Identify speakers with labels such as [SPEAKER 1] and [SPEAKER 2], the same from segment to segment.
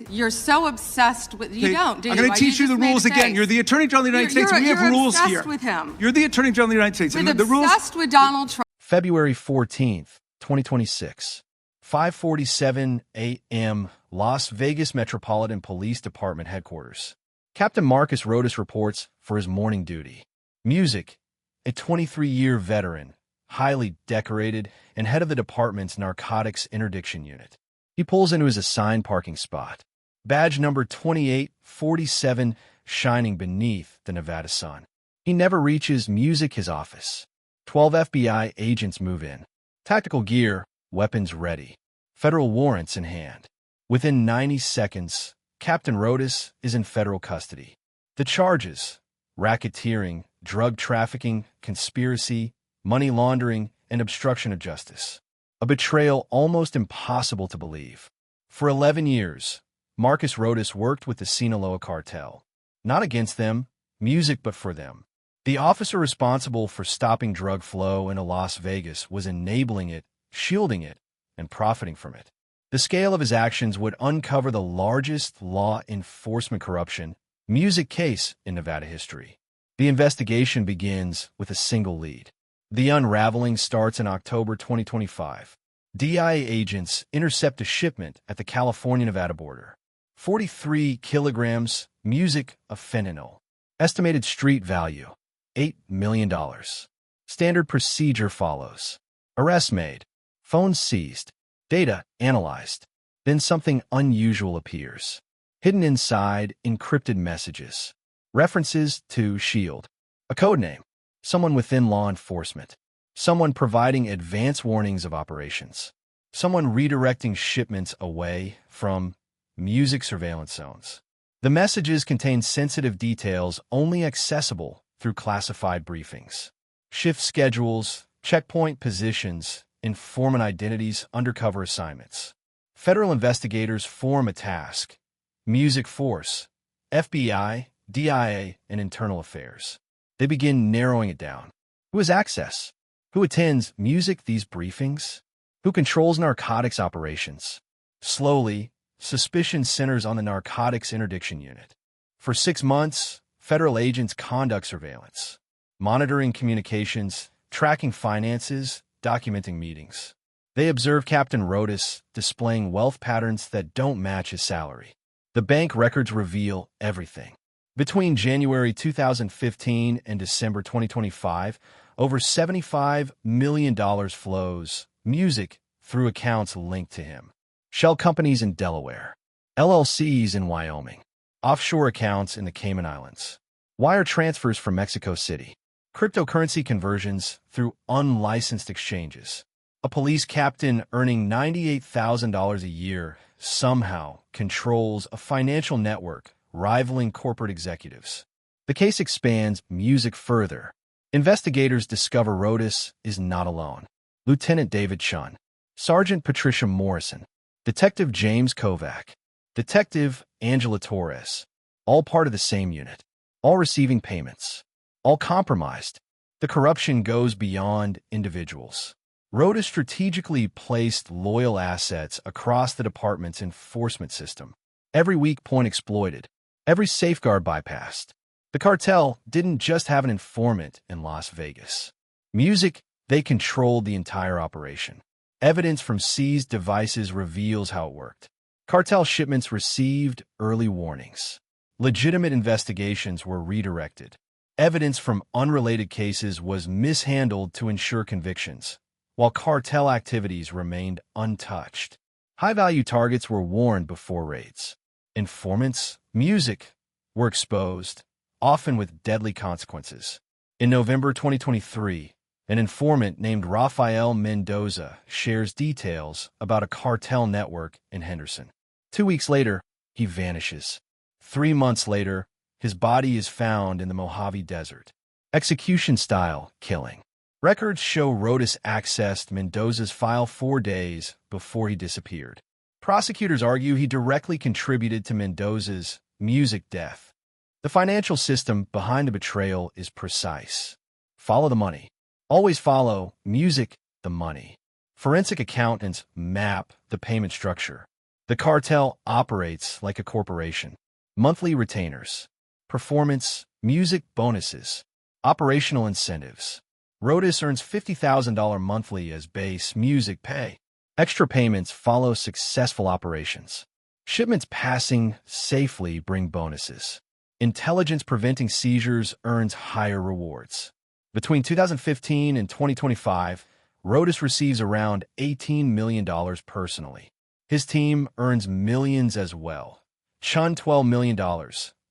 [SPEAKER 1] You're so obsessed with you. Don't do
[SPEAKER 2] I'm
[SPEAKER 1] you?
[SPEAKER 2] going to teach you the rules again. You're the Attorney General of the United States. We have rules here.
[SPEAKER 1] You're obsessed with him.
[SPEAKER 2] You're the Attorney General of the United States.
[SPEAKER 1] With obsessed with Donald Trump.
[SPEAKER 3] February 14th, 2026, 5:47 a.m. Las Vegas Metropolitan Police Department headquarters. Captain Marcus Rodas reports for his morning duty. Music, a 23-year veteran, highly decorated, and head of the department's narcotics interdiction unit. He pulls into his assigned parking spot. Badge number 2847 shining beneath the Nevada sun. He never reaches Music his office. 12 FBI agents move in. Tactical gear, weapons ready. Federal warrants in hand. Within 90 seconds, Captain Rodas is in federal custody. The charges: racketeering, drug trafficking, conspiracy, money laundering, and obstruction of justice. A betrayal almost impossible to believe. For 11 years, Marcus Rodas worked with the Sinaloa Cartel. Not against them, music, but for them. The officer responsible for stopping drug flow into Las Vegas was enabling it, shielding it, and profiting from it. The scale of his actions would uncover the largest law enforcement corruption music case in Nevada history. The investigation begins with a single lead. The unraveling starts in October 2025. DIA agents intercept a shipment at the California-Nevada border. 43 kilograms music of fentanyl. Estimated street value, $8 million. Standard procedure follows. Arrest made. Phones seized. Data analyzed. Then something unusual appears. Hidden inside encrypted messages. References to SHIELD. A code name. Someone within law enforcement. Someone providing advance warnings of operations. Someone redirecting shipments away from music surveillance zones. The messages contain sensitive details only accessible through classified briefings. Shift schedules, checkpoint positions, informant identities, undercover assignments. Federal investigators form a task. Music Force, FBI, DIA, and Internal Affairs. They begin narrowing it down. Who has access? Who attends these briefings? Who controls narcotics operations? Slowly, suspicion centers on the Narcotics Interdiction Unit. For 6 months, federal agents conduct surveillance, monitoring communications, tracking finances, documenting meetings. They observe Captain Rodas displaying wealth patterns that don't match his salary. The bank records reveal everything. Between January 2015 and December 2025, over $75 million flows music through accounts linked to him. Shell companies in Delaware, LLCs in Wyoming, offshore accounts in the Cayman Islands, wire transfers from Mexico City, cryptocurrency conversions through unlicensed exchanges. A police captain earning $98,000 a year somehow controls a financial network rivaling corporate executives. The case expands music further. Investigators discover Rodas is not alone. Lieutenant David Chun, Sergeant Patricia Morrison, Detective James Kovac, Detective Angela Torres, all part of the same unit, all receiving payments, all compromised. The corruption goes beyond individuals. Rodas strategically placed loyal assets across the department's enforcement system. Every weak point exploited, every safeguard bypassed. The cartel didn't just have an informant in Las Vegas. Music, they controlled the entire operation. Evidence from seized devices reveals how it worked. Cartel shipments received early warnings. Legitimate investigations were redirected. Evidence from unrelated cases was mishandled to ensure convictions, while cartel activities remained untouched. High-value targets were warned before raids. Informants, music, were exposed, often with deadly consequences. In November 2023, an informant named Rafael Mendoza shares details about a cartel network in Henderson. 2 weeks later, he vanishes. 3 months later, his body is found in the Mojave Desert. Execution-style killing. Records show Rodas accessed Mendoza's file 4 days before he disappeared. Prosecutors argue he directly contributed to Mendoza's music death. The financial system behind the betrayal is precise. Follow the money. Always follow music, the money. Forensic accountants map the payment structure. The cartel operates like a corporation. Monthly retainers, performance, music bonuses, operational incentives. Rodas earns $50,000 monthly as base music pay. Extra payments follow successful operations. Shipments passing safely bring bonuses. Intelligence preventing seizures earns higher rewards. Between 2015 and 2025, Rodas receives around $18 million personally. His team earns millions as well. Chun $12 million,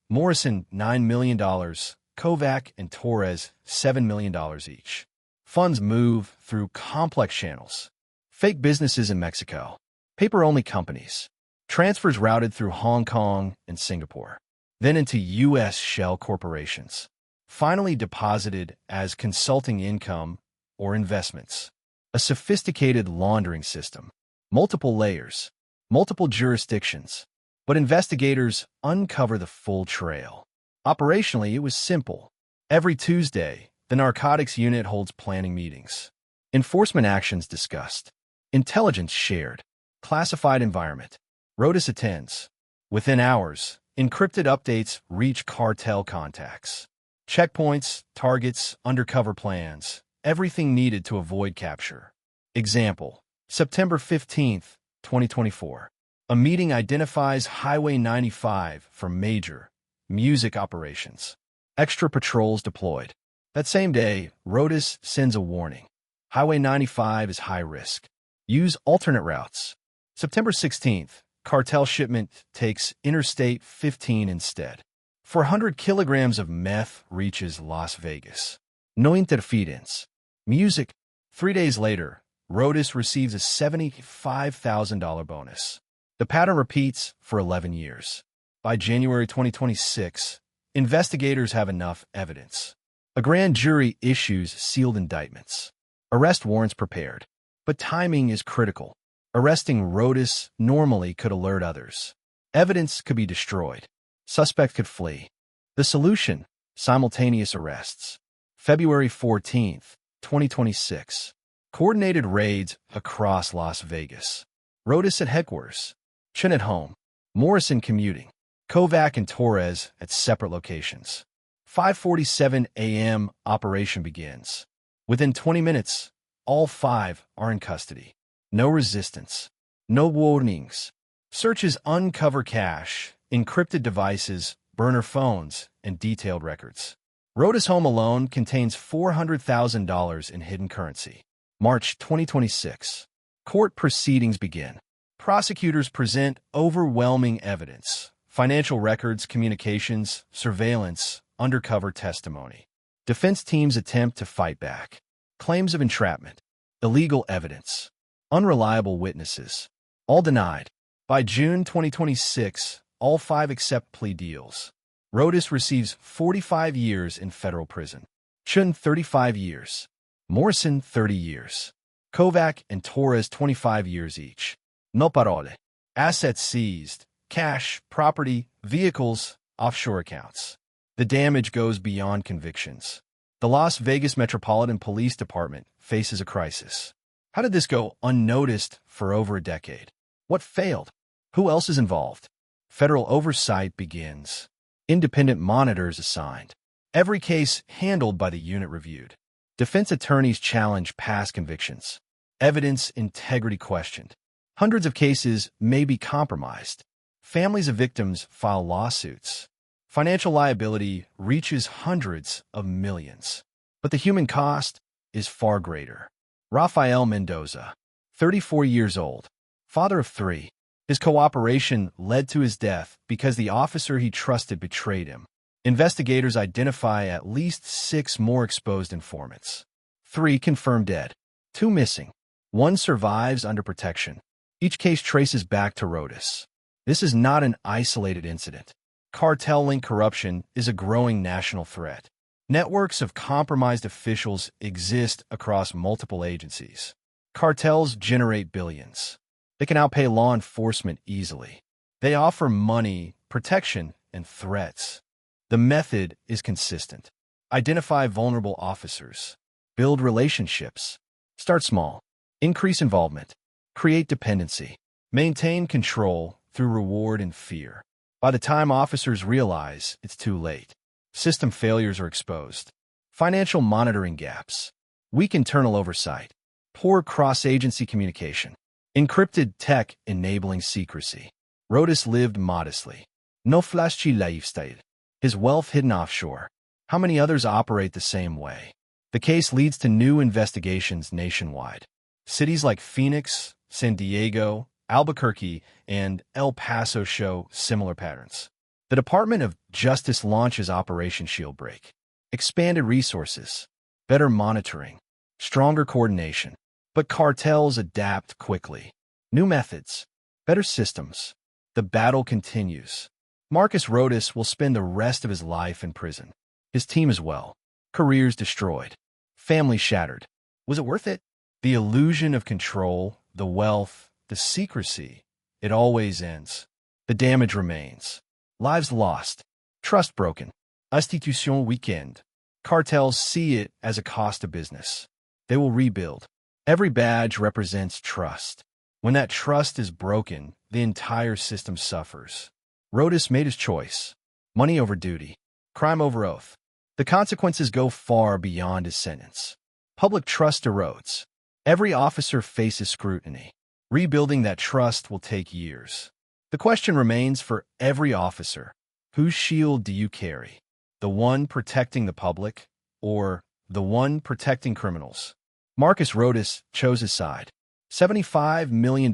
[SPEAKER 3] Morrison $9 million, Kovac and Torres $7 million each. Funds move through complex channels. Fake businesses in Mexico. Paper-only companies. Transfers routed through Hong Kong and Singapore. Then into U.S. shell corporations. Finally deposited as consulting income or investments. A sophisticated laundering system. Multiple layers. Multiple jurisdictions. But investigators uncover the full trail. Operationally, it was simple. Every Tuesday, the narcotics unit holds planning meetings. Enforcement actions discussed. Intelligence shared. Classified environment. Rodas attends. Within hours, encrypted updates reach cartel contacts. Checkpoints, targets, undercover plans. Everything needed to avoid capture. Example. September 15th, 2024. A meeting identifies Highway 95 for major music operations. Extra patrols deployed. That same day, Rodas sends a warning. Highway 95 is high risk. Use alternate routes. September 16th, cartel shipment takes Interstate 15 instead. 400 kilograms of meth reaches Las Vegas. No interference. Music. 3 days later, Rodas receives a $75,000 bonus. The pattern repeats for 11 years. By January 2026, investigators have enough evidence. A grand jury issues sealed indictments. Arrest warrants prepared. But timing is critical. Arresting Rodas normally could alert others. Evidence could be destroyed. Suspect could flee. The solution: simultaneous arrests. February 14th, 2026. Coordinated raids across Las Vegas. Rodas at headquarters. Chun at home. Morrison commuting. Kovac and Torres at separate locations. 5:47 a.m. operation begins. Within 20 minutes, all 5 are in custody. No resistance. No warnings. Searches uncover cash, encrypted devices, burner phones, and detailed records. Rodas' home alone contains $400,000 in hidden currency. March 2026. Court proceedings begin. Prosecutors present overwhelming evidence. Financial records, communications, surveillance, undercover testimony. Defense teams attempt to fight back. Claims of entrapment. Illegal evidence. Unreliable witnesses. All denied. By June 2026, all 5 accept plea deals. Rodas receives 45 years in federal prison. Chun 35 years. Morrison 30 years. Kovac and Torres 25 years each. No parole. Assets seized. Cash, property, vehicles, offshore accounts. The damage goes beyond convictions. The Las Vegas Metropolitan Police Department faces a crisis. How did this go unnoticed for over a decade? What failed? Who else is involved? Federal oversight begins. Independent monitors assigned. Every case handled by the unit reviewed. Defense attorneys challenge past convictions. Evidence integrity questioned. Hundreds of cases may be compromised. Families of victims file lawsuits. Financial liability reaches hundreds of millions. But the human cost is far greater. Rafael Mendoza, 34 years old, father of 3. His cooperation led to his death because the officer he trusted betrayed him. Investigators identify at least 6 more exposed informants. 3 confirmed dead. 2 missing. 1 survives under protection. Each case traces back to Rodas. This is not an isolated incident. Cartel-linked corruption is a growing national threat. Networks of compromised officials exist across multiple agencies. Cartels generate billions. They can outpay law enforcement easily. They offer money, protection, and threats. The method is consistent. Identify vulnerable officers. Build relationships. Start small. Increase involvement. Create dependency. Maintain control through reward and fear. By the time officers realize it's too late, system failures are exposed. Financial monitoring gaps, weak internal oversight, poor cross-agency communication, encrypted tech enabling secrecy. Rodas lived modestly. No flashy lifestyle. His wealth hidden offshore. How many others operate the same way? The case leads to new investigations nationwide. Cities like Phoenix, San Diego, Albuquerque, and El Paso show similar patterns. The Department of Justice launches Operation Shieldbreak. Expanded resources, better monitoring, stronger coordination. But cartels adapt quickly. New methods, better systems. The battle continues. Marcus Rodas will spend the rest of his life in prison. His team as well. Careers destroyed. Family shattered. Was it worth it? The illusion of control, the wealth, the secrecy, it always ends. The damage remains. Lives lost. Trust broken. Institution weakened. Cartels see it as a cost of business. They will rebuild. Every badge represents trust. When that trust is broken, the entire system suffers. Rodas made his choice. Money over duty. Crime over oath. The consequences go far beyond his sentence. Public trust erodes. Every officer faces scrutiny. Rebuilding that trust will take years. The question remains for every officer. Whose shield do you carry? The one protecting the public, or the one protecting criminals? Marcus Rodas chose his side. $75 million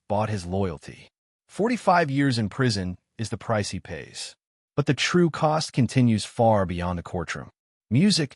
[SPEAKER 3] bought his loyalty. 45 years in prison is the price he pays. But the true cost continues far beyond the courtroom. Music,